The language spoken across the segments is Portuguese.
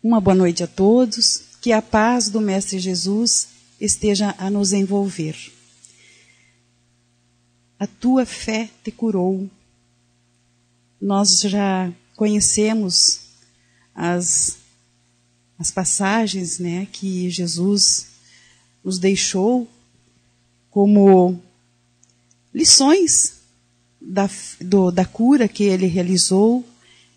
Uma boa noite a todos, que a paz do Mestre Jesus esteja a nos envolver. A tua fé te curou. Nós já conhecemos as passagens, né, que Jesus nos deixou como lições da cura que ele realizou.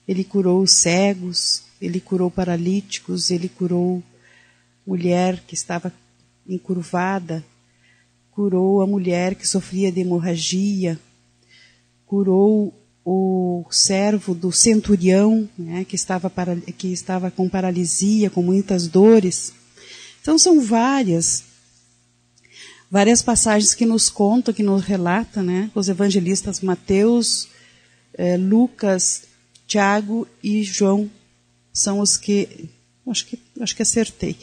Ele curou os cegos, ele curou paralíticos, ele curou mulher que estava encurvada, curou a mulher que sofria de hemorragia, curou o servo do centurião, né, que estava com paralisia, com muitas dores. Então são várias passagens que nos contam, que nos relatam, né, os evangelistas Mateus, Lucas, Tiago e João são os que, acho que acertei,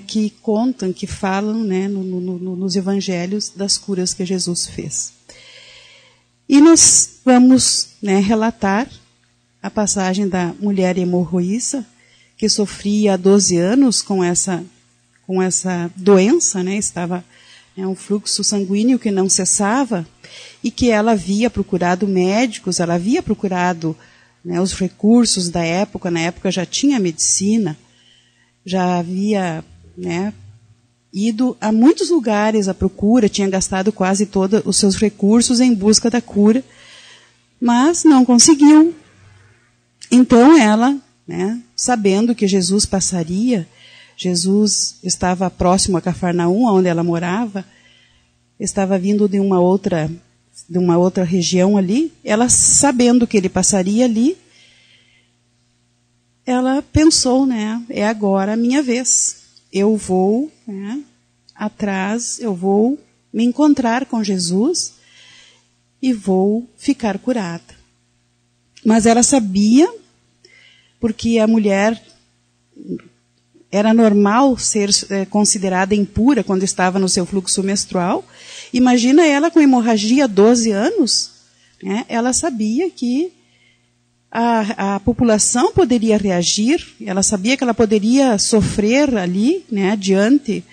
que contam, que falam, né, nos evangelhos das curas que Jesus fez. E nós vamos, né, relatar a passagem da mulher hemorroíça, que sofria há 12 anos com essa doença, né, estava um fluxo sanguíneo que não cessava, e que ela havia procurado médicos, ela havia procurado, né, os recursos da época. Na época já tinha medicina, já havia, né, ido a muitos lugares à procura, tinha gastado quase todos os seus recursos em busca da cura, mas não conseguiu. Então ela, né, sabendo que Jesus passaria, Jesus estava próximo a Cafarnaum, onde ela morava, estava vindo de uma outra região ali. Ela, sabendo que ele passaria ali, ela pensou, né, é agora a minha vez. Eu vou, né, atrás, eu vou me encontrar com Jesus e vou ficar curada. Mas ela sabia, porque a mulher era normal ser considerada impura quando estava no seu fluxo menstrual. Imagina ela com hemorragia há 12 anos. Né? Ela sabia que a população poderia reagir, ela sabia que ela poderia sofrer ali, né, diante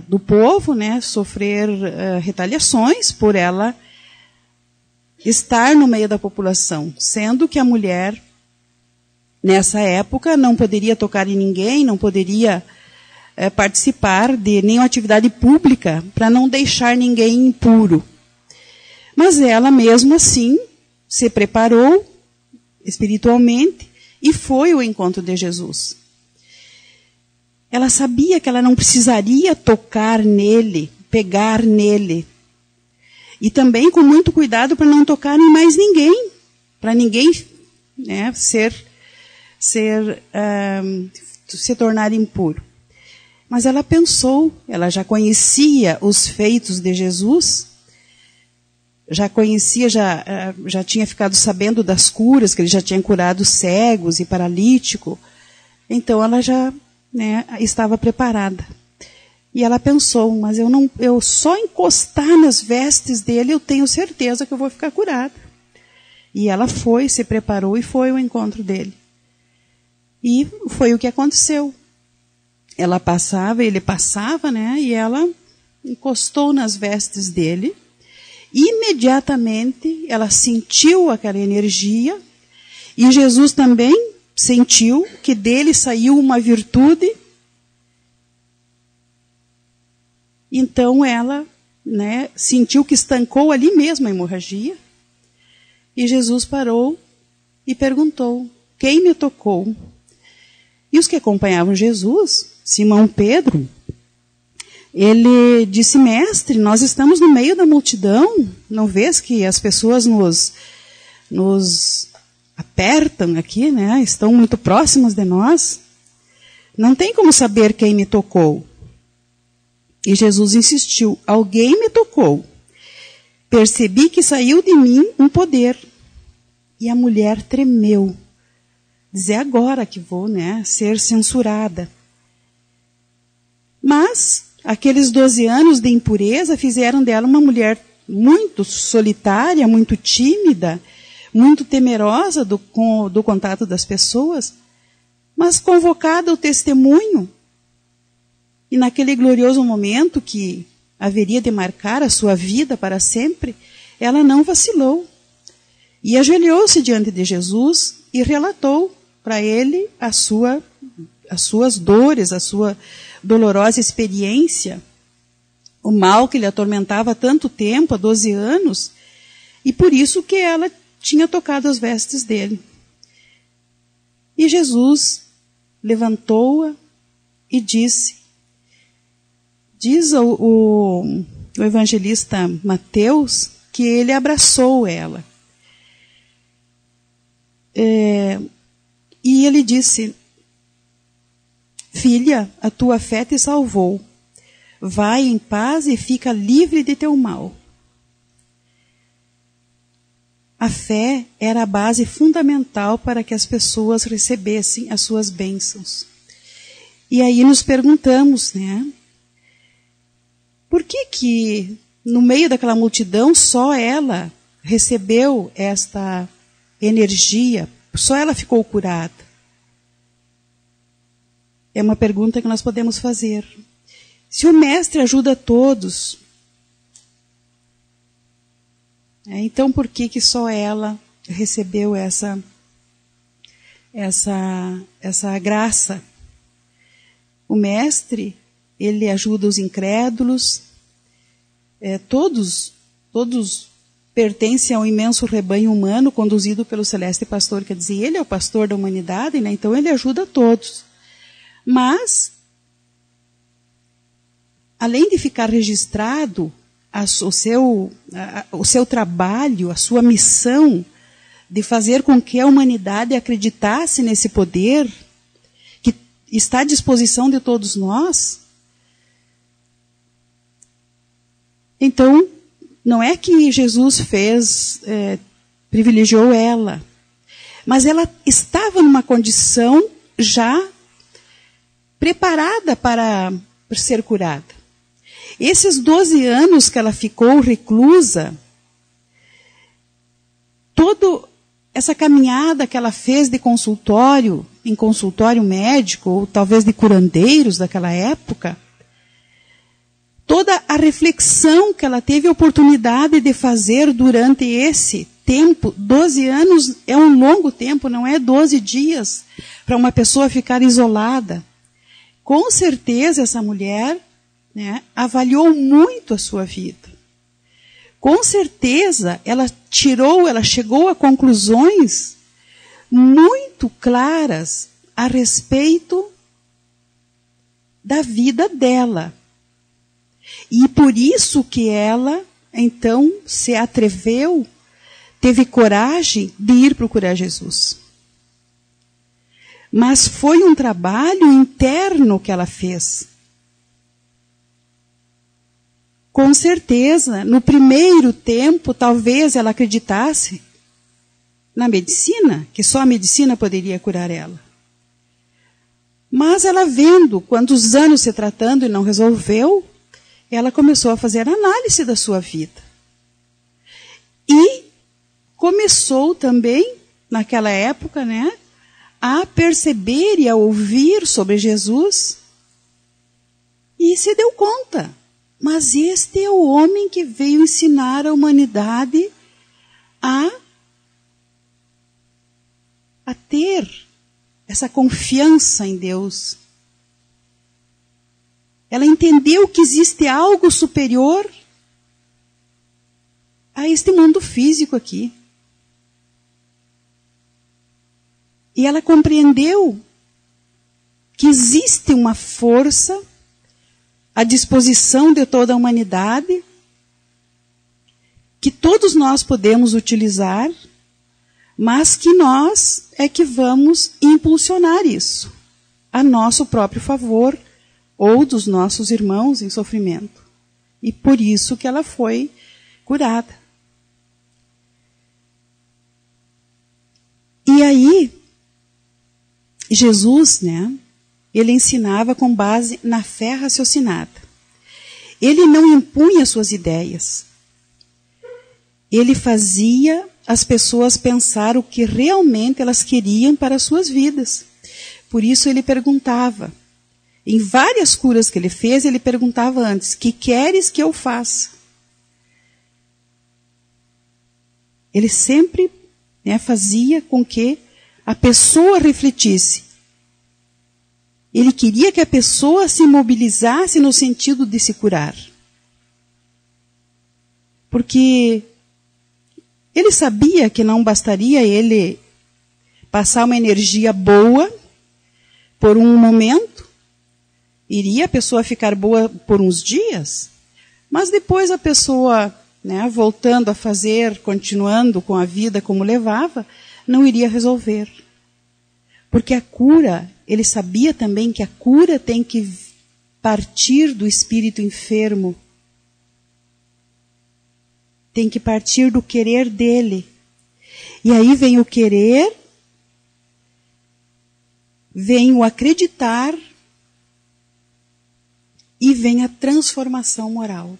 do povo, né, sofrer retaliações por ela estar no meio da população, sendo que a mulher, nessa época, não poderia tocar em ninguém, não poderia participar de nenhuma atividade pública para não deixar ninguém impuro. Mas ela, mesmo assim, se preparou espiritualmente e foi ao encontro de Jesus. Ela sabia que ela não precisaria tocar nele, pegar nele. E também com muito cuidado para não tocar em mais ninguém, para ninguém, né, se tornar impuro. Mas ela pensou, ela já conhecia os feitos de Jesus, já conhecia, já tinha ficado sabendo das curas, que ele já tinha curado cegos e paralítico. Então ela já, né, estava preparada. E ela pensou, mas eu só encostar nas vestes dele, eu tenho certeza que eu vou ficar curada. E ela foi, se preparou e foi ao encontro dele. E foi o que aconteceu. Ela passava, ele passava, né? E ela encostou nas vestes dele. Imediatamente ela sentiu aquela energia. E Jesus também sentiu que dele saiu uma virtude. Então ela, né, sentiu que estancou ali mesmo a hemorragia. E Jesus parou e perguntou: quem me tocou? E os que acompanhavam Jesus, Simão Pedro, ele disse: mestre, nós estamos no meio da multidão, não vês que as pessoas nos apertam aqui, né? Estão muito próximas de nós. Não tem como saber quem me tocou. E Jesus insistiu: alguém me tocou. Percebi que saiu de mim um poder. E a mulher tremeu. Dizer: agora que vou, né, ser censurada. Mas aqueles 12 anos de impureza fizeram dela uma mulher muito solitária, muito tímida, muito temerosa do contato das pessoas. Mas convocada ao testemunho, e naquele glorioso momento que haveria de marcar a sua vida para sempre, ela não vacilou. E ajoelhou-se diante de Jesus e relatou para ele as suas dores, a sua dolorosa experiência, o mal que lhe atormentava há tanto tempo, há 12 anos, e por isso que ela tinha tocado as vestes dele. E Jesus levantou-a e disse, diz o evangelista Mateus, que ele abraçou ela. E ele disse, filha, a tua fé te salvou. Vai em paz e fica livre de teu mal. A fé era a base fundamental para que as pessoas recebessem as suas bênçãos. E aí nos perguntamos, né? Por que no meio daquela multidão só ela recebeu esta energia, só ela ficou curada? É uma pergunta que nós podemos fazer. Se o Mestre ajuda todos, então por que só ela recebeu essa graça? O Mestre, ele ajuda os incrédulos, todos pertencem ao imenso rebanho humano conduzido pelo Celeste Pastor, quer dizer, ele é o pastor da humanidade, né? Então ele ajuda todos. Mas, além de ficar registrado o seu trabalho, a sua missão de fazer com que a humanidade acreditasse nesse poder que está à disposição de todos nós, então, não é que Jesus privilegiou ela, mas ela estava numa condição já preparada para ser curada. Esses 12 anos que ela ficou reclusa, toda essa caminhada que ela fez de consultório, em consultório médico, ou talvez de curandeiros daquela época, toda a reflexão que ela teve a oportunidade de fazer durante esse tempo, 12 anos é um longo tempo, não é 12 dias para uma pessoa ficar isolada. Com certeza essa mulher, né, avaliou muito a sua vida. Com certeza ela chegou a conclusões muito claras a respeito da vida dela. E por isso que ela, então, se atreveu, teve coragem de ir procurar Jesus. Mas foi um trabalho interno que ela fez. Com certeza, no primeiro tempo, talvez ela acreditasse na medicina, que só a medicina poderia curar ela. Mas ela vendo, quantos anos se tratando e não resolveu, ela começou a fazer análise da sua vida. E começou também, naquela época, né, a perceber e a ouvir sobre Jesus. E se deu conta. Mas este é o homem que veio ensinar a humanidade a ter essa confiança em Deus. Ela entendeu que existe algo superior a este mundo físico aqui. E ela compreendeu que existe uma força à disposição de toda a humanidade, que todos nós podemos utilizar, mas que nós é que vamos impulsionar isso a nosso próprio favor ou dos nossos irmãos em sofrimento. E por isso que ela foi curada. E aí, Jesus, né, ele ensinava com base na fé raciocinada. Ele não impunha suas ideias. Ele fazia as pessoas pensar o que realmente elas queriam para as suas vidas. Por isso ele perguntava. Em várias curas que ele fez, ele perguntava antes: que queres que eu faça? Ele sempre, né, fazia com que a pessoa refletisse. Ele queria que a pessoa se mobilizasse no sentido de se curar. Porque ele sabia que não bastaria ele passar uma energia boa por um momento. Iria a pessoa ficar boa por uns dias, mas depois a pessoa, né, voltando a fazer, continuando com a vida como levava, não iria resolver. Porque a cura, ele sabia também que a cura tem que partir do espírito enfermo. Tem que partir do querer dele. E aí vem o querer, vem o acreditar e vem a transformação moral.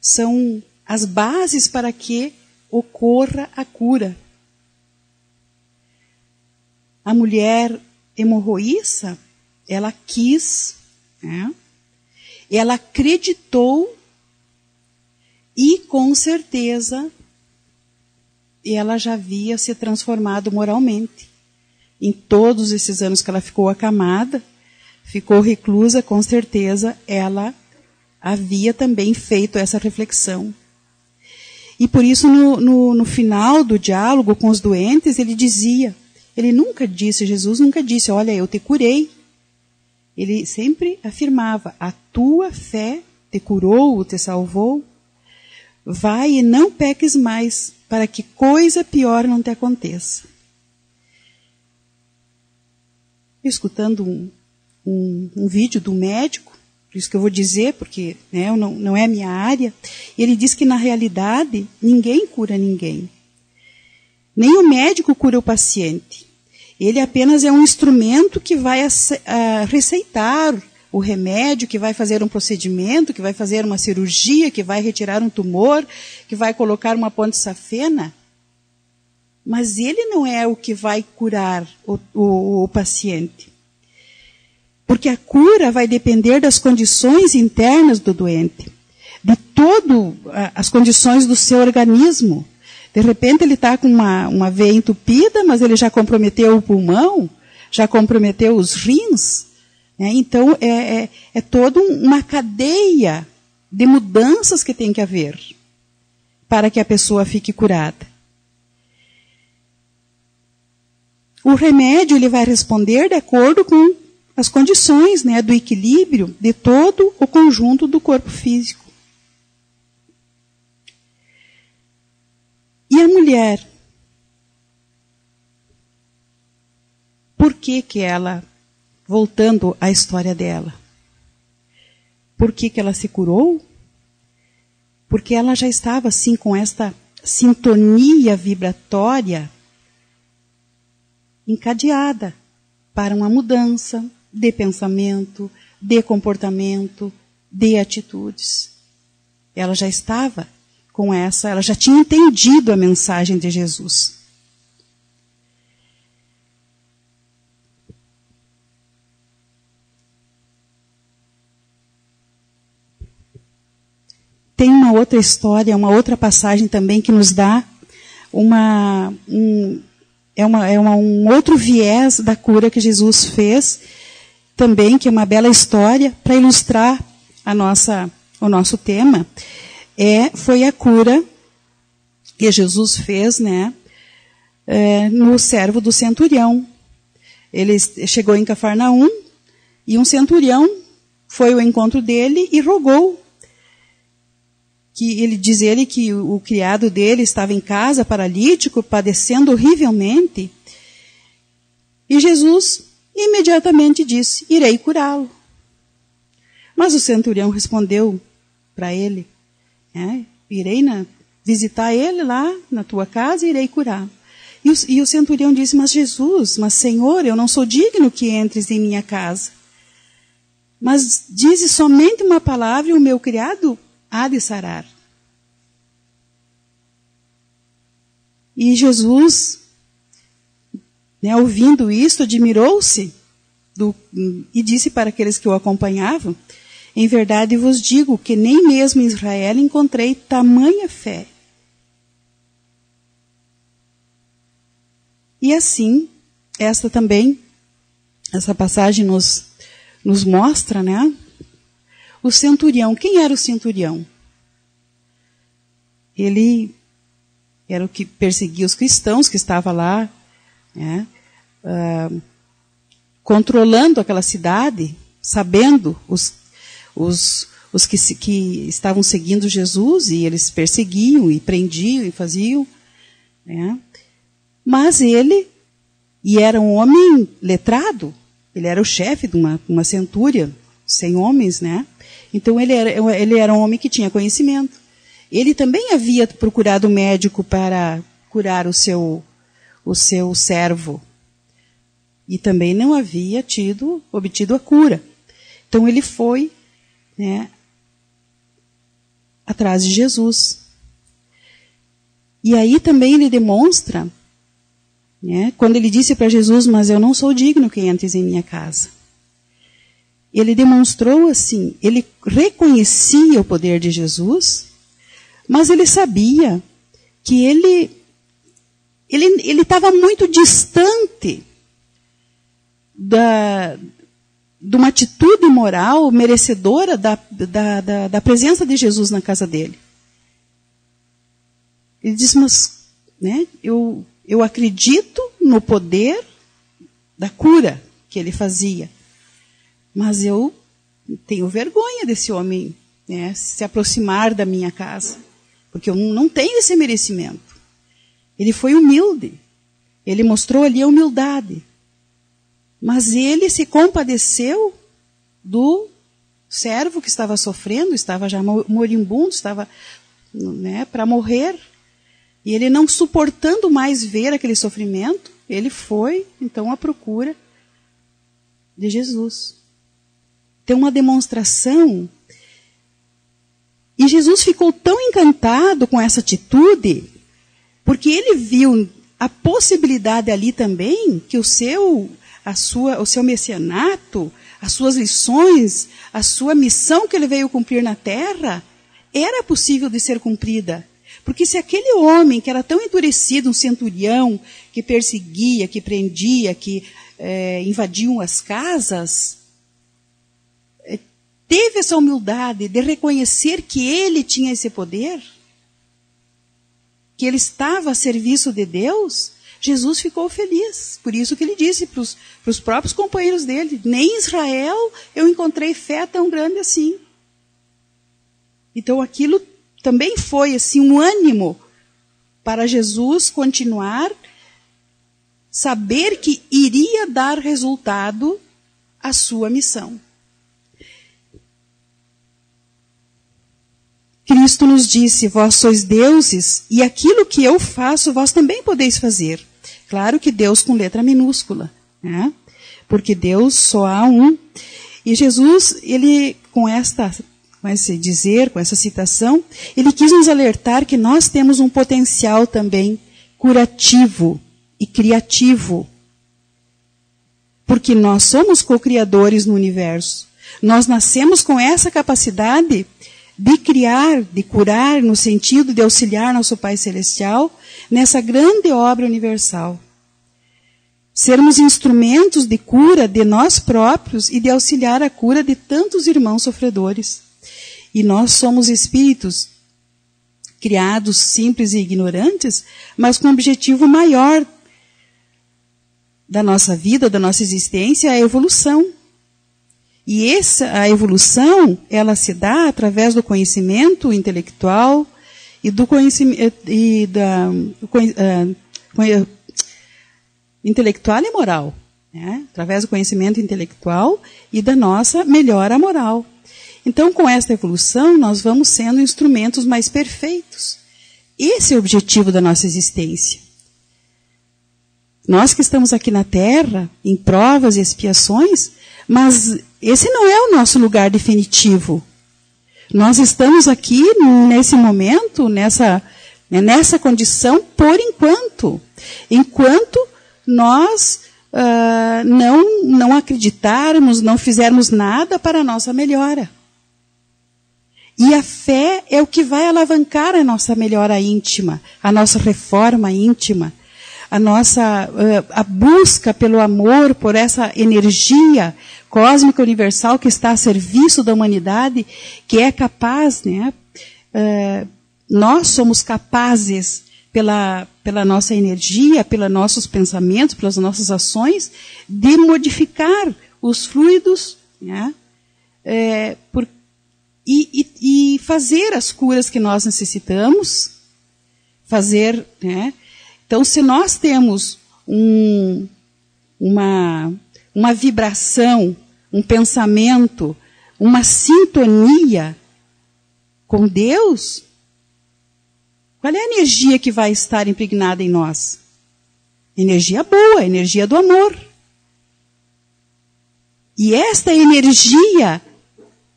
São as bases para que ocorra a cura. A mulher hemorroíça, ela quis, né? Ela acreditou e com certeza ela já havia se transformado moralmente. Em todos esses anos que ela ficou acamada, ficou reclusa, com certeza ela havia também feito essa reflexão. E por isso no final do diálogo com os doentes, ele dizia, Jesus nunca disse, olha, eu te curei. Ele sempre afirmava, a tua fé te curou, te salvou. Vai e não peques mais, para que coisa pior não te aconteça. Escutando um vídeo do médico, por isso que eu vou dizer, porque, né, não é a minha área, ele diz que na realidade ninguém cura ninguém. Nem o médico cura o paciente. Ele apenas é um instrumento que vai receitar o remédio, que vai fazer um procedimento, que vai fazer uma cirurgia, que vai retirar um tumor, que vai colocar uma ponte safena. Mas ele não é o que vai curar o paciente. Porque a cura vai depender das condições internas do doente, de todas as condições do seu organismo. De repente ele está com uma veia entupida, mas ele já comprometeu o pulmão, já comprometeu os rins. Né? Então é toda uma cadeia de mudanças que tem que haver para que a pessoa fique curada. O remédio ele vai responder de acordo com as condições, né, do equilíbrio de todo o conjunto do corpo físico. E a mulher? Por que ela, voltando à história dela, por que ela se curou? Porque ela já estava assim com esta sintonia vibratória encadeada para uma mudança de pensamento, de comportamento, de atitudes. Ela já estava com ela já tinha entendido a mensagem de Jesus. Tem uma outra história, uma outra passagem também que nos dá um outro viés da cura que Jesus fez, também, que é uma bela história, para ilustrar o nosso tema. Foi a cura que Jesus fez, né, no servo do centurião. Ele chegou em Cafarnaum e um centurião foi ao encontro dele e rogou. Diz ele que o criado dele estava em casa, paralítico, padecendo horrivelmente. E Jesus imediatamente disse, irei curá-lo. Mas o centurião respondeu para ele, irei visitar ele lá na tua casa e irei curá-lo. E o centurião disse, mas Senhor, eu não sou digno que entres em minha casa. Mas dize somente uma palavra e o meu criado há de sarar. E Jesus né, ouvindo isto, admirou-se e disse para aqueles que o acompanhavam: em verdade vos digo que nem mesmo em Israel encontrei tamanha fé. E assim, essa passagem nos mostra, né, o centurião. Quem era o centurião? Ele era o que perseguia os cristãos, que estava lá, né, controlando aquela cidade, sabendo os que estavam seguindo Jesus, e eles perseguiam e prendiam e faziam, né? Mas ele era um homem letrado, ele era o chefe de uma centúria, 100 homens, né? Então ele era um homem que tinha conhecimento. Ele também havia procurado um médico para curar o seu servo, e também não havia obtido a cura. Então ele foi, né, atrás de Jesus. E aí também ele demonstra, né, quando ele disse para Jesus: mas eu não sou digno que entres em minha casa. Ele demonstrou assim, ele reconhecia o poder de Jesus, mas ele sabia que ele estava muito distante de uma atitude moral merecedora da presença de Jesus na casa dele. Ele disse: mas, né, eu acredito no poder da cura que ele fazia, mas eu tenho vergonha desse homem, né, se aproximar da minha casa, porque eu não tenho esse merecimento. Ele foi humilde, ele mostrou ali a humildade, mas ele se compadeceu do servo que estava sofrendo, estava já moribundo, estava, né, para morrer. E ele, não suportando mais ver aquele sofrimento, ele foi, então, à procura de Jesus. Tem uma demonstração. E Jesus ficou tão encantado com essa atitude, porque ele viu a possibilidade ali também que o seu messianato, as suas lições, a sua missão que ele veio cumprir na terra, era possível de ser cumprida. Porque se aquele homem que era tão endurecido, um centurião, que perseguia, que prendia, que invadiam as casas, teve essa humildade de reconhecer que ele tinha esse poder, que ele estava a serviço de Deus, Jesus ficou feliz. Por isso que ele disse para os próprios companheiros dele: nem em Israel eu encontrei fé tão grande assim. Então aquilo também foi assim um ânimo para Jesus continuar, saber que iria dar resultado à sua missão. Cristo nos disse: vós sois deuses, e aquilo que eu faço, vós também podeis fazer. Claro que Deus com letra minúscula, né? Porque Deus só há um. E Jesus, ele, com esse dizer, com essa citação, ele quis nos alertar que nós temos um potencial também curativo e criativo. Porque nós somos co-criadores no universo. Nós nascemos com essa capacidade de criar, de curar, no sentido de auxiliar nosso Pai Celestial nessa grande obra universal. Sermos instrumentos de cura de nós próprios e de auxiliar a cura de tantos irmãos sofredores. E nós somos espíritos criados simples e ignorantes, mas com um objetivo maior da nossa vida, da nossa existência, a evolução. E a evolução, ela se dá através do conhecimento intelectual e do conhecimento intelectual e moral, né? Através do conhecimento intelectual e da nossa melhora moral. Então, com esta evolução, nós vamos sendo instrumentos mais perfeitos. Esse é o objetivo da nossa existência. Nós que estamos aqui na Terra, em provas e expiações, mas esse não é o nosso lugar definitivo. Nós estamos aqui, nesse momento, nessa condição, por enquanto. Enquanto nós não acreditarmos, não fizermos nada para a nossa melhora. E a fé é o que vai alavancar a nossa melhora íntima, a nossa reforma íntima, a busca pelo amor, por essa energia cósmica universal que está a serviço da humanidade, que é capaz, né? Nós somos capazes, pela nossa energia, pelos nossos pensamentos, pelas nossas ações, de modificar os fluidos, né? E fazer as curas que nós necessitamos, né? Então, se nós temos uma vibração, um pensamento, uma sintonia com Deus, qual é a energia que vai estar impregnada em nós? Energia boa, energia do amor. E esta energia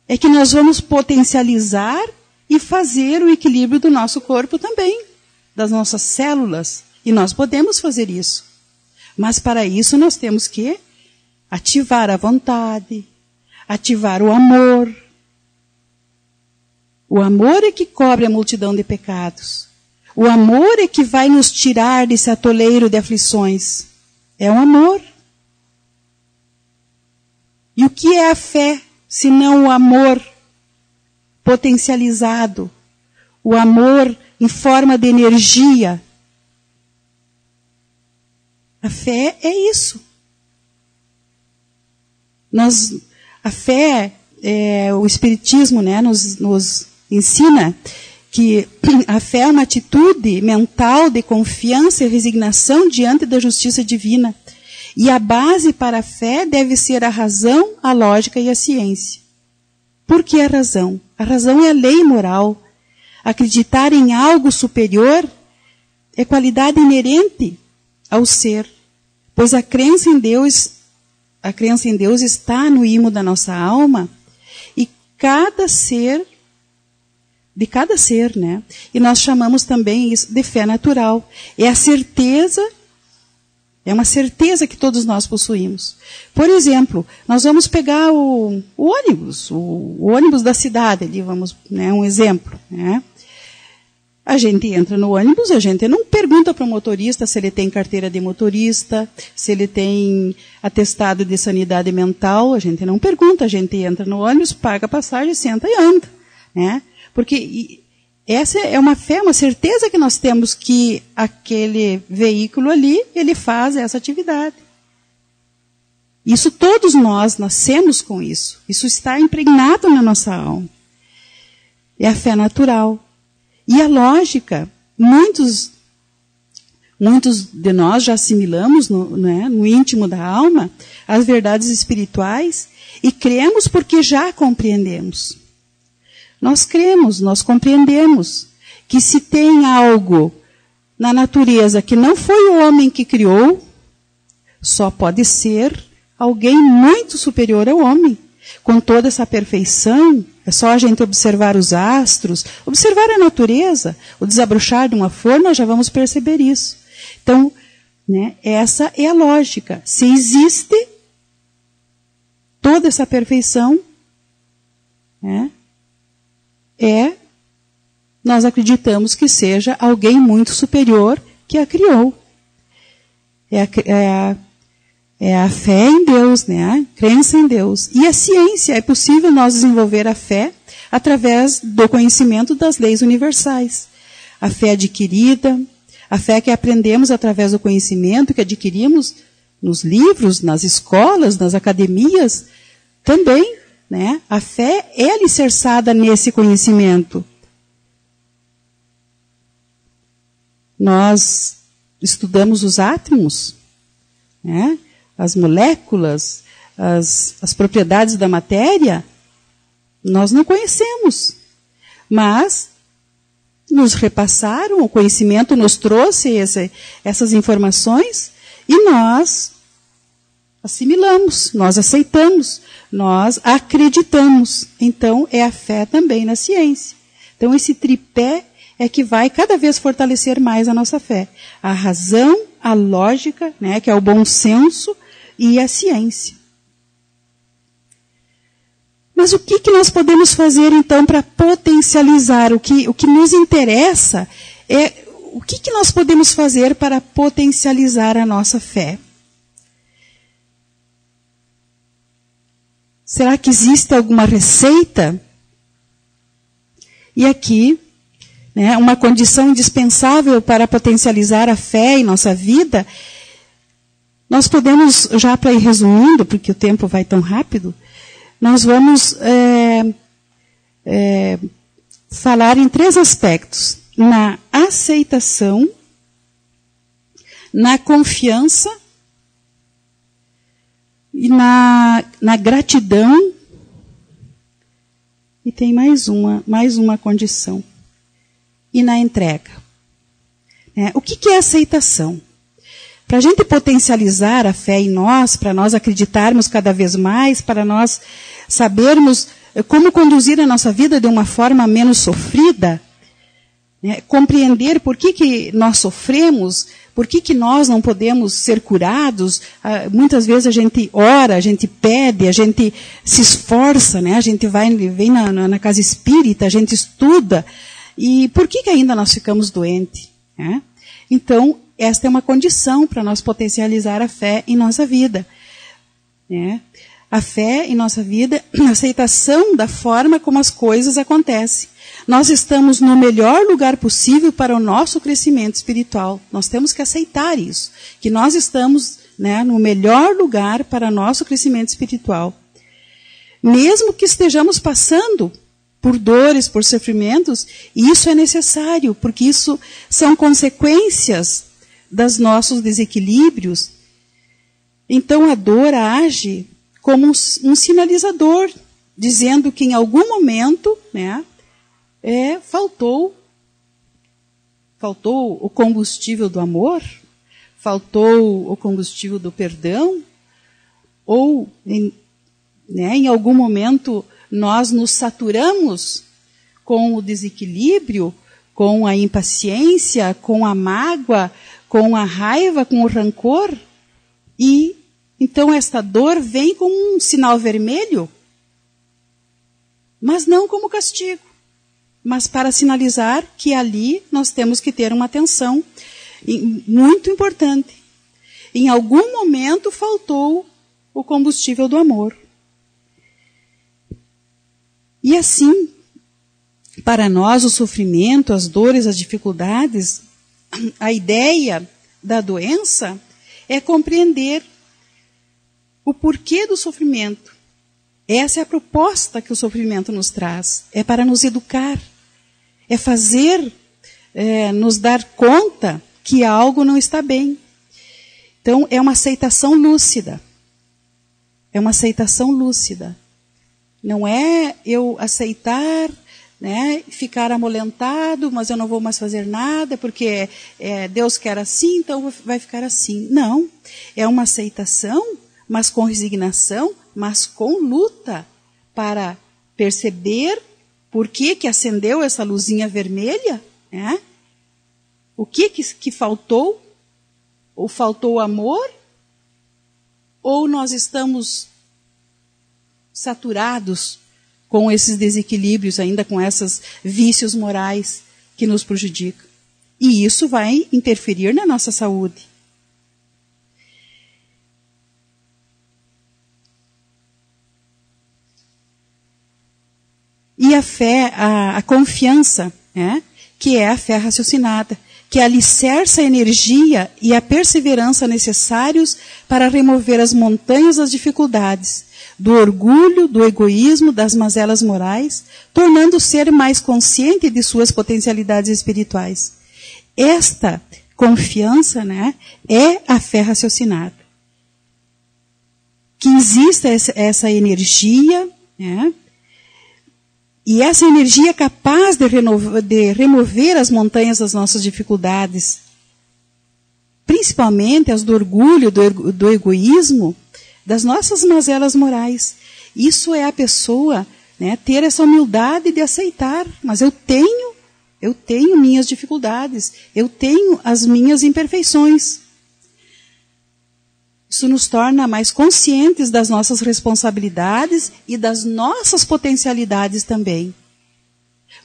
é que nós vamos potencializar e fazer o equilíbrio do nosso corpo também, das nossas células. E nós podemos fazer isso. Mas para isso nós temos que ativar a vontade, ativar o amor. O amor é que cobre a multidão de pecados. O amor é que vai nos tirar desse atoleiro de aflições. É o amor. E o que é a fé, se não o amor potencializado? O amor em forma de energia. A fé é isso. A fé, o Espiritismo, né, nos ensina que a fé é uma atitude mental de confiança e resignação diante da justiça divina. E a base para a fé deve ser a razão, a lógica e a ciência. Por que a razão? A razão é a lei moral. Acreditar em algo superior é qualidade inerente ao ser, pois a crença em Deus está no imo da nossa alma e de cada ser, né? E nós chamamos também isso de fé natural. É a certeza, é uma certeza que todos nós possuímos. Por exemplo, nós vamos pegar o ônibus da cidade, ali, vamos, né, um exemplo, né? A gente entra no ônibus, a gente não pergunta para o motorista se ele tem carteira de motorista, se ele tem atestado de sanidade mental, a gente não pergunta, a gente entra no ônibus, paga a passagem, senta e anda, né? Porque essa é uma fé, uma certeza que nós temos que aquele veículo ali, ele faz essa atividade. Isso todos nós nascemos com isso. Isso está impregnado na nossa alma. É a fé natural. E a lógica, muitos de nós já assimilamos no íntimo da alma as verdades espirituais e cremos porque já compreendemos. Nós cremos, nós compreendemos que se tem algo na natureza que não foi o homem que criou, só pode ser alguém muito superior ao homem. Com toda essa perfeição, é só a gente observar os astros, observar a natureza, o desabrochar de uma flor, nós já vamos perceber isso. Então, né, essa é a lógica. Se existe toda essa perfeição, né, nós acreditamos que seja alguém muito superior que a criou. É a fé em Deus, né? A crença em Deus. E a ciência, é possível nós desenvolver a fé através do conhecimento das leis universais. A fé adquirida, a fé que aprendemos através do conhecimento que adquirimos nos livros, nas escolas, nas academias, também, né? A fé é alicerçada nesse conhecimento. Nós estudamos os átomos, né? As moléculas, as propriedades da matéria, nós não conhecemos. Mas nos repassaram, o conhecimento nos trouxe essas informações e nós assimilamos, nós aceitamos, nós acreditamos. Então, é a fé também na ciência. Então, esse tripé é que vai cada vez fortalecer mais a nossa fé. A razão, a lógica, né, que é o bom senso e a ciência. Mas o que nós podemos fazer, então, para potencializar? O que nos interessa é o que nós podemos fazer para potencializar a nossa fé. Será que existe alguma receita? E aqui, né, uma condição indispensável para potencializar a fé em nossa vida, nós podemos, já para ir resumindo, porque o tempo vai tão rápido, nós vamos falar em 3 aspectos. Na aceitação, na confiança e na gratidão. E tem mais uma condição. E na entrega. O que é aceitação? Para a gente potencializar a fé em nós, para nós acreditarmos cada vez mais, para nós sabermos como conduzir a nossa vida de uma forma menos sofrida, compreender por que nós sofremos, por que nós não podemos ser curados. Muitas vezes a gente ora, a gente pede, a gente se esforça, né? A gente vem na casa espírita, a gente estuda. E por que ainda nós ficamos doentes? Né? Então, esta é uma condição para nós potencializar a fé em nossa vida. Né? A fé em nossa vida, a aceitação da forma como as coisas acontecem. Nós estamos no melhor lugar possível para o nosso crescimento espiritual. Nós temos que aceitar isso. Que nós estamos, né, no melhor lugar para o nosso crescimento espiritual. Mesmo que estejamos passando por dores, por sofrimentos, isso é necessário, porque isso são consequências dos nossos desequilíbrios. Então a dor age como um sinalizador, dizendo que em algum momento, né, faltou o combustível do amor, faltou o combustível do perdão, ou em algum momento nós nos saturamos com o desequilíbrio, com a impaciência, com a mágoa, com a raiva, com o rancor, e então esta dor vem como um sinal vermelho, mas não como castigo, mas para sinalizar que ali nós temos que ter uma atenção muito importante. Em algum momento faltou o combustível do amor. E assim, para nós, o sofrimento, as dores, as dificuldades, a ideia da doença é compreender o porquê do sofrimento. Essa é a proposta que o sofrimento nos traz. É para nos educar. É fazer, nos dar conta que algo não está bem. Então, é uma aceitação lúcida. É uma aceitação lúcida. Não é eu aceitar, né, ficar amolentado, mas eu não vou mais fazer nada, porque Deus quer assim, então vai ficar assim. Não. É uma aceitação, mas com resignação, mas com luta, para perceber por que acendeu essa luzinha vermelha, né? O que faltou? Ou faltou amor? Ou nós estamos saturados com esses desequilíbrios, ainda com esses vícios morais que nos prejudicam? E isso vai interferir na nossa saúde. E a fé, a confiança, né, que é a fé raciocinada, que alicerça a energia e a perseverança necessários para remover as montanhas das dificuldades, do orgulho, do egoísmo, das mazelas morais, tornando o ser mais consciente de suas potencialidades espirituais. Esta confiança, né, é a fé raciocinada. Que exista essa energia, né, e essa energia é capaz de remover as montanhas das nossas dificuldades, principalmente as do orgulho, do egoísmo, das nossas mazelas morais. Isso é a pessoa, né, ter essa humildade de aceitar, mas eu tenho minhas dificuldades, eu tenho as minhas imperfeições. Isso nos torna mais conscientes das nossas responsabilidades e das nossas potencialidades também.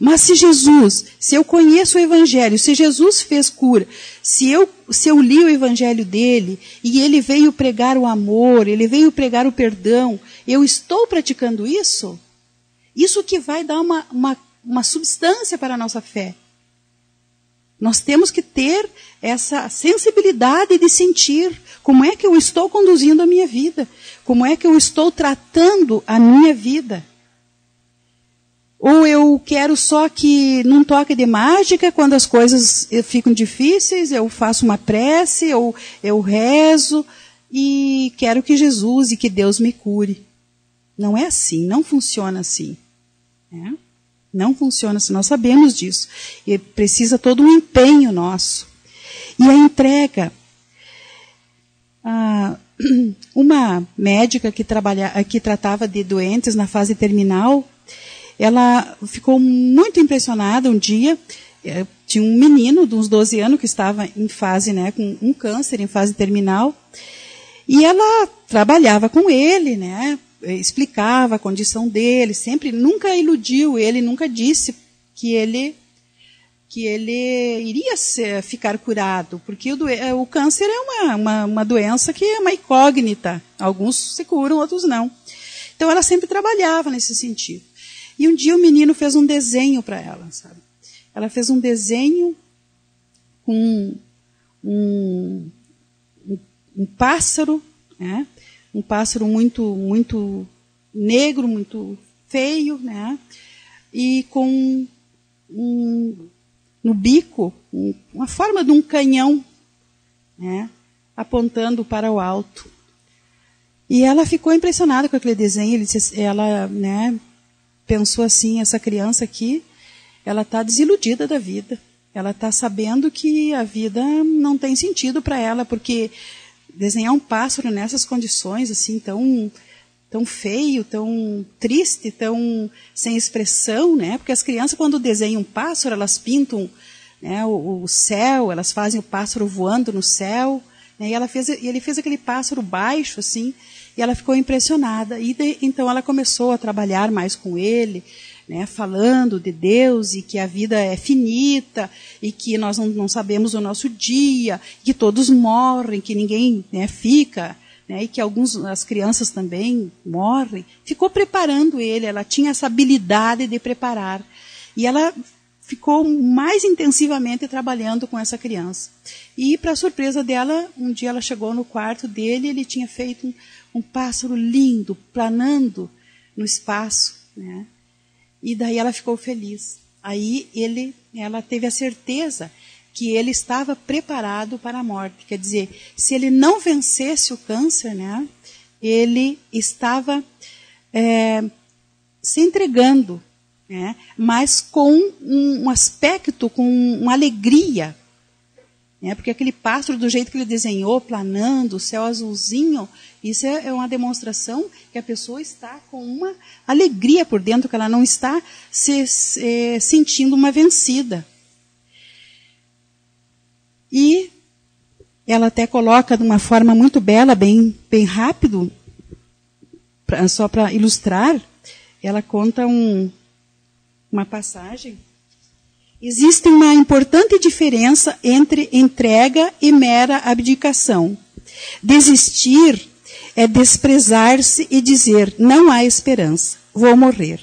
Mas se eu conheço o Evangelho, se Jesus fez cura, se eu li o Evangelho dele, e ele veio pregar o amor, ele veio pregar o perdão, eu estou praticando isso? Isso que vai dar uma substância para a nossa fé. Nós temos que ter essa sensibilidade de sentir como é que eu estou conduzindo a minha vida, como é que eu estou tratando a minha vida. Ou eu quero só que, num toque de mágica, quando as coisas ficam difíceis, eu faço uma prece, eu rezo, e quero que Jesus e que Deus me cure. Não é assim, não funciona assim. Né? Não funciona assim, nós sabemos disso. E precisa todo um empenho nosso. E a entrega. Uma médica que tratava de doentes na fase terminal, ela ficou muito impressionada um dia. Tinha um menino de uns 12 anos que estava em fase, né, com um câncer em fase terminal. E ela trabalhava com ele, né, explicava a condição dele, nunca iludiu ele, nunca disse que ele iria ficar curado, porque o câncer é uma doença que é uma incógnita. Alguns se curam, outros não. Então ela sempre trabalhava nesse sentido. E um dia o menino fez um desenho para ela, sabe? Ela fez um desenho com um pássaro, né? Um pássaro muito, muito negro, muito feio, né? E com no bico, uma forma de um canhão, né? Apontando para o alto. E ela ficou impressionada com aquele desenho. Ela, né, pensou assim, essa criança aqui, ela está desiludida da vida. Ela está sabendo que a vida não tem sentido para ela, porque desenhar um pássaro nessas condições, assim, tão feio, tão triste, tão sem expressão, né? Porque as crianças, quando desenham um pássaro, elas pintam, né, o céu, elas fazem o pássaro voando no céu, né? E ele fez aquele pássaro baixo, assim, e ela ficou impressionada. Então ela começou a trabalhar mais com ele, né, falando de Deus e que a vida é finita e que nós não sabemos o nosso dia, que todos morrem, que ninguém, né, fica, né, e que as crianças também morrem. Ficou preparando ele, ela tinha essa habilidade de preparar. E ela ficou mais intensivamente trabalhando com essa criança. E, para surpresa dela, um dia ela chegou no quarto dele e ele tinha feito um pássaro lindo, planando no espaço, né? E daí ela ficou feliz. Aí ela teve a certeza que ele estava preparado para a morte. Quer dizer, se ele não vencesse o câncer, né, ele estava se entregando, né, mas com um aspecto, com uma alegria. Né, porque aquele pássaro, do jeito que ele desenhou, planando, o céu azulzinho, isso é uma demonstração que a pessoa está com uma alegria por dentro, que ela não está se sentindo uma vencida. E ela até coloca de uma forma muito bela, bem rápido, só para ilustrar, ela conta uma passagem. Existe uma importante diferença entre entrega e mera abdicação. Desistir é desprezar-se e dizer, não há esperança, vou morrer.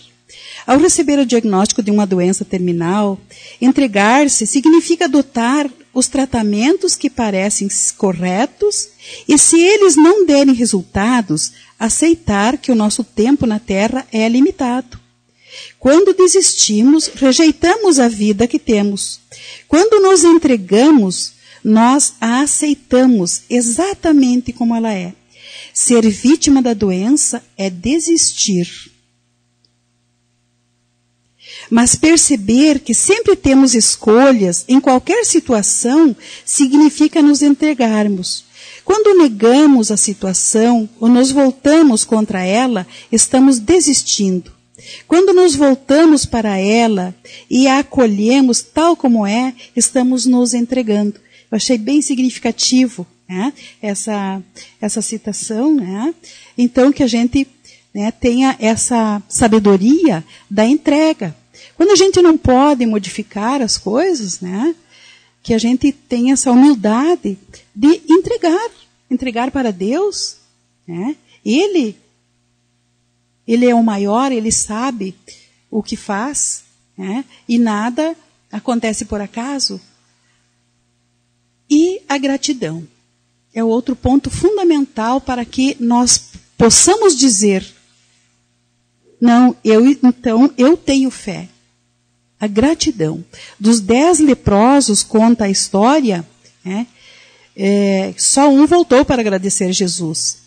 Ao receber o diagnóstico de uma doença terminal, entregar-se significa adotar os tratamentos que parecem corretos e, se eles não derem resultados, aceitar que o nosso tempo na Terra é limitado. Quando desistimos, rejeitamos a vida que temos. Quando nos entregamos, nós a aceitamos exatamente como ela é. Ser vítima da doença é desistir. Mas perceber que sempre temos escolhas em qualquer situação significa nos entregarmos. Quando negamos a situação ou nos voltamos contra ela, estamos desistindo. Quando nos voltamos para ela e a acolhemos tal como é, estamos nos entregando. Eu achei bem significativo né, essa citação, né? Então que a gente, né, tenha essa sabedoria da entrega. Quando a gente não pode modificar as coisas, né, que a gente tenha essa humildade de entregar para Deus, né? Ele é o maior, Ele sabe o que faz, né? E nada acontece por acaso. E a gratidão é o outro ponto fundamental para que nós possamos dizer, não, eu tenho fé. A gratidão. Dos 10 leprosos, conta a história, né, só um voltou para agradecer Jesus.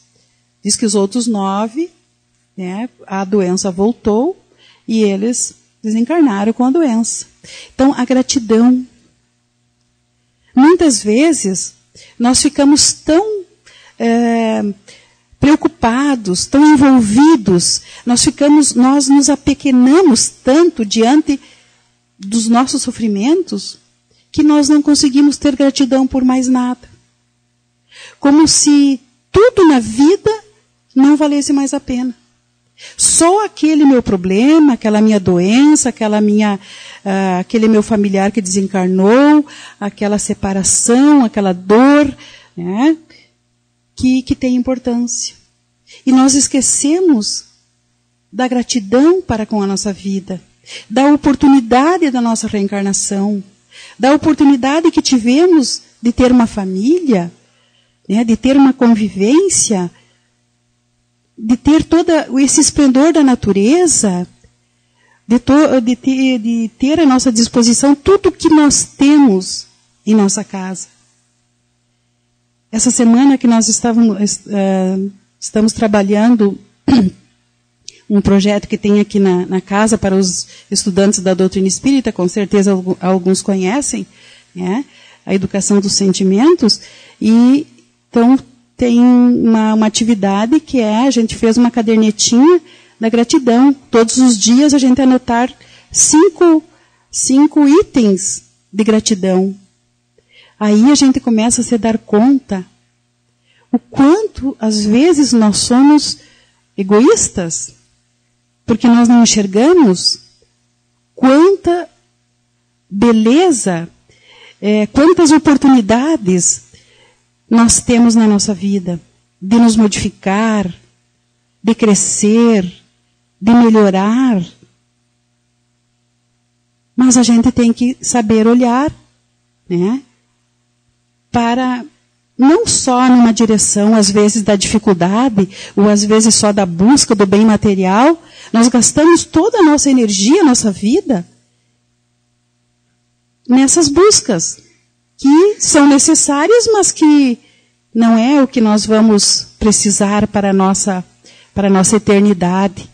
Diz que os outros 9, né, a doença voltou e eles desencarnaram com a doença. Então, a gratidão. Muitas vezes, nós ficamos tão preocupados, tão envolvidos, nós nos apequenamos tanto diante dos nossos sofrimentos, que nós não conseguimos ter gratidão por mais nada. Como se tudo na vida não valesse mais a pena. Só aquele meu problema, aquela minha doença, aquele meu familiar que desencarnou, aquela separação, aquela dor, né, que tem importância. E nós esquecemos da gratidão para com a nossa vida, da oportunidade da nossa reencarnação, da oportunidade que tivemos de ter uma família, né, de ter uma convivência, de ter todo esse esplendor da natureza, de ter à nossa disposição tudo que nós temos em nossa casa. Essa semana que nós estamos trabalhando um projeto que tem aqui na casa para os estudantes da doutrina espírita, com certeza alguns conhecem, né, a educação dos sentimentos, e então tem uma atividade que a gente fez uma cadernetinha da gratidão. Todos os dias a gente anotar 5 itens de gratidão. Aí a gente começa a se dar conta o quanto, às vezes, nós somos egoístas, porque nós não enxergamos quanta beleza, quantas oportunidades nós temos na nossa vida de nos modificar, de crescer, de melhorar. Mas a gente tem que saber olhar, né, para não só numa direção, às vezes, da dificuldade, ou às vezes só da busca do bem material. Nós gastamos toda a nossa energia, a nossa vida, nessas buscas, que são necessárias, mas que não é o que nós vamos precisar para a nossa eternidade.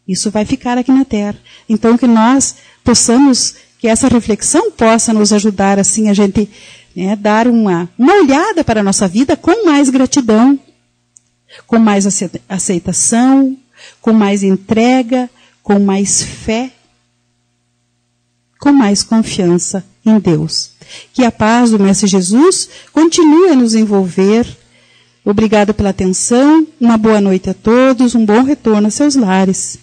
Isso vai ficar aqui na Terra. Então, que nós possamos, que essa reflexão possa nos ajudar, assim, a gente, né, dar uma olhada para a nossa vida com mais gratidão, com mais aceitação, com mais entrega, com mais fé, com mais confiança em Deus. Que a paz do Mestre Jesus continue a nos envolver. Obrigado pela atenção, uma boa noite a todos, um bom retorno a seus lares.